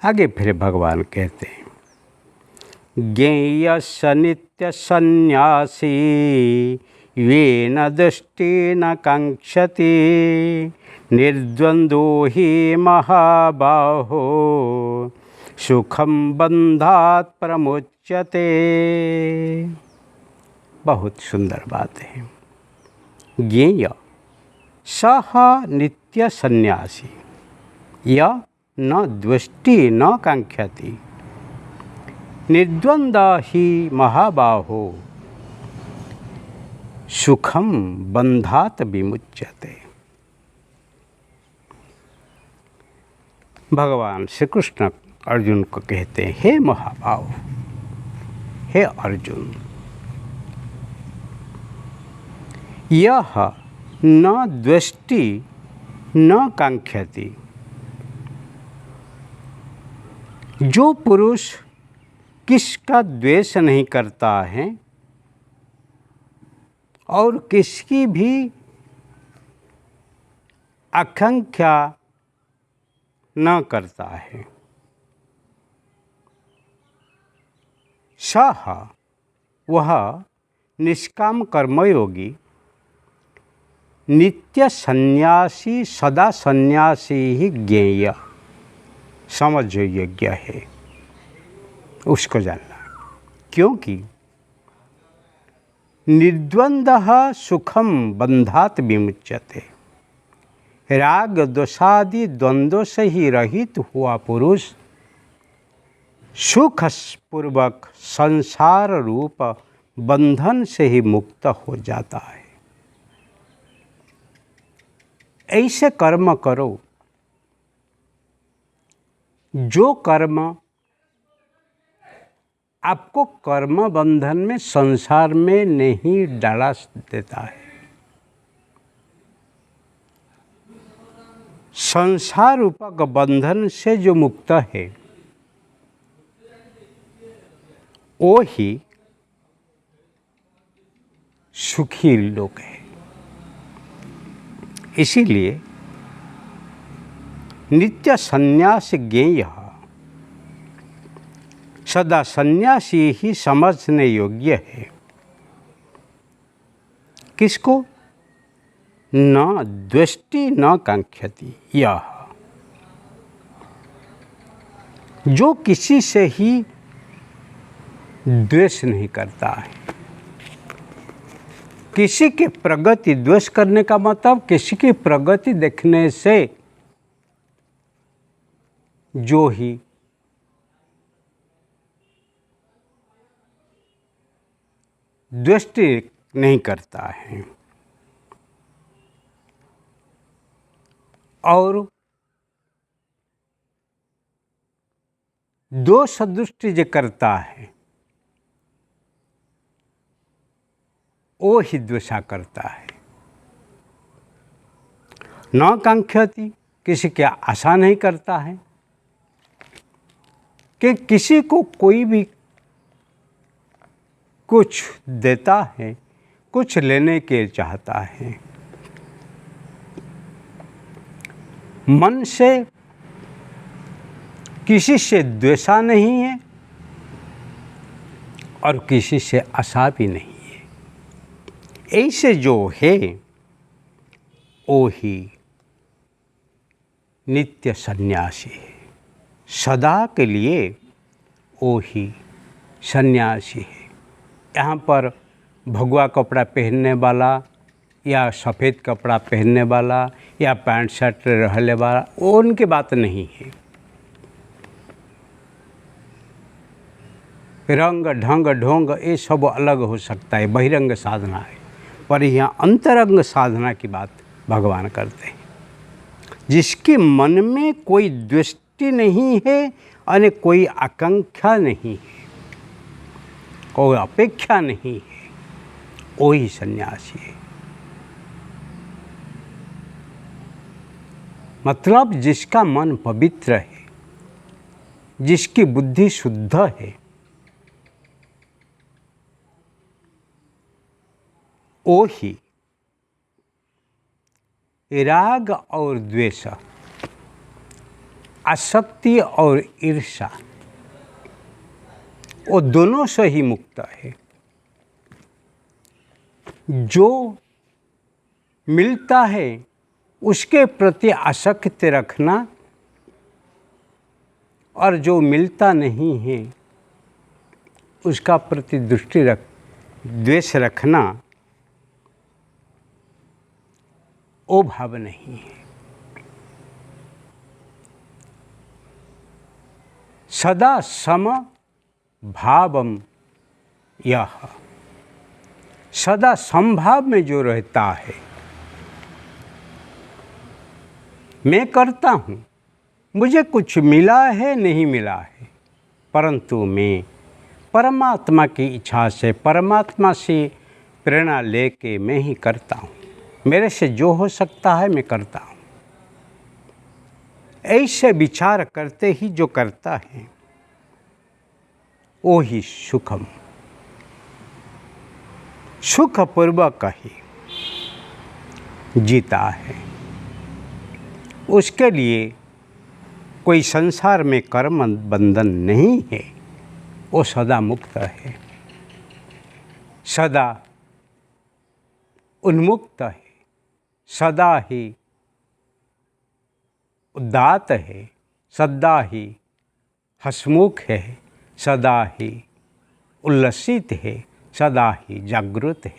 आगे फिर भगवान कहते हैं, ज्ञेय स नित्य सन्यासी येन दृष्टि न कांक्षति निर्द्वंद्वो ही महाबाहो सुखम बंधात प्रमुच्यते। बहुत सुंदर बात है। ज्ञेय सह नित्य सन्यासी य न द्वेष्टि न कांक्षति निर्द्वंद ही महाबाहो सुखम बंधात विमुच्यते। भगवान श्री कृष्ण अर्जुन को कहते हैं, हे महाबाहो, हे अर्जुन, यह न द्वेष्टि न कांक्षति, जो पुरुष किसका द्वेष नहीं करता है और किसकी भी आकांक्षा न करता है, सह वह निष्काम कर्मयोगी नित्य सन्यासी सदा सन्यासी ही ज्ञेय समझ योग्य है। उसको जानना, क्योंकि निर्द्वंद्व सुखम बंधात विमुच्यते। राग दोषादि द्वंद्व से ही रहित हुआ पुरुष सुख पूर्वक संसार रूप बंधन से ही मुक्त हो जाता है। ऐसे कर्म करो जो कर्म आपको कर्म बंधन में संसार में नहीं डाला देता है। संसार रूपक बंधन से जो मुक्त है वो ही सुखी लोग है। इसीलिए नित्य संन्यास ज्ञेय सदा सन्यासी ही समझने योग्य है। किसको? न द्वेष्टि न कांक्षति, यह जो किसी से ही द्वेष नहीं करता है। किसी की प्रगति, द्वेष करने का मतलब किसी की प्रगति देखने से जो ही द्वेष्टि नहीं करता है और दोष दृष्टि जो करता है वो ही द्वेषा करता है। न कांक्षति, किसी की आशा नहीं करता है कि किसी को कोई भी कुछ देता है, कुछ लेने के चाहता है। मन से किसी से द्वेषा नहीं है और किसी से आशा भी नहीं है। ऐसे जो है वो ही नित्य सन्यासी है। सदा के लिए वो ही सन्यासी है। यहाँ पर भगवा कपड़ा पहनने वाला या सफ़ेद कपड़ा पहनने वाला या पैंट शर्ट रहने वाला, वो उनकी बात नहीं है। रंग ढंग ढोंग ये सब अलग हो सकता है, बहिरंग साधना है, पर यहाँ अंतरंग साधना की बात भगवान करते हैं। जिसके मन में कोई दृष्टि नहीं है और कोई आकांक्षा नहीं है, कोई अपेक्षा नहीं है, वही सन्यासी है। मतलब जिसका मन पवित्र है, जिसकी बुद्धि शुद्ध है, वो ही राग और द्वेष आसक्ति और ईर्ष्या, वो दोनों से ही मुक्त है। जो मिलता है उसके प्रति आसक्ति रखना और जो मिलता नहीं है उसका प्रति द्वेष रखना वो भाव नहीं है। सदा सम भावम यह, सदा समभाव में जो रहता है, मैं करता हूँ, मुझे कुछ मिला है नहीं मिला है, परंतु मैं परमात्मा की इच्छा से, परमात्मा से प्रेरणा लेके मैं ही करता हूँ। मेरे से जो हो सकता है मैं करता हूँ। ऐसे विचार करते ही जो करता है वो ही सुखम, सुखपूर्वक ही जीता है। उसके लिए कोई संसार में कर्म बंधन नहीं है, वो सदा मुक्त है, सदा उन्मुक्त है, सदा ही उदात है, सदा ही हसमुख है, सदा ही उल्लसित है, सदा ही जागृत है।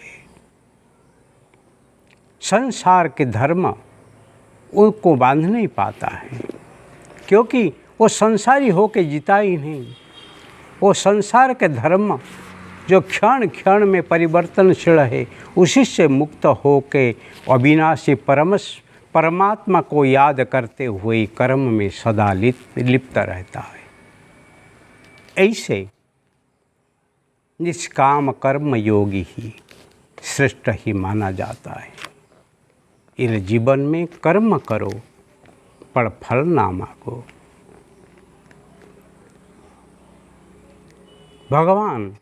संसार के धर्म उनको बांध नहीं पाता है, क्योंकि वो संसारी होके जीता ही नहीं। वो संसार के धर्म जो क्षण क्षण में परिवर्तनशील है, उसी से मुक्त होके अविनाशी परमात्मा को याद करते हुए कर्म में सदा लिप्त रहता है। ऐसे निष्काम कर्म योगी ही श्रेष्ठ ही माना जाता है। इस जीवन में कर्म करो पर फल ना मांगो। भगवान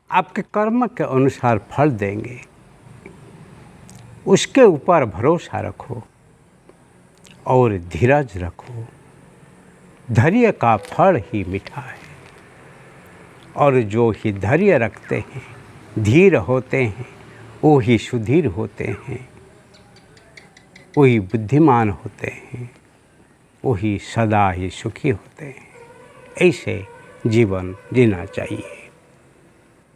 आपके कर्म के अनुसार फल देंगे, उसके ऊपर भरोसा रखो और धीरज रखो। धैर्य का फल ही मीठा है, और जो ही धैर्य रखते हैं, धीर होते हैं, वो ही सुधीर होते हैं, वही बुद्धिमान होते हैं, वही सदा ही सुखी होते हैं। ऐसे जीवन जीना चाहिए।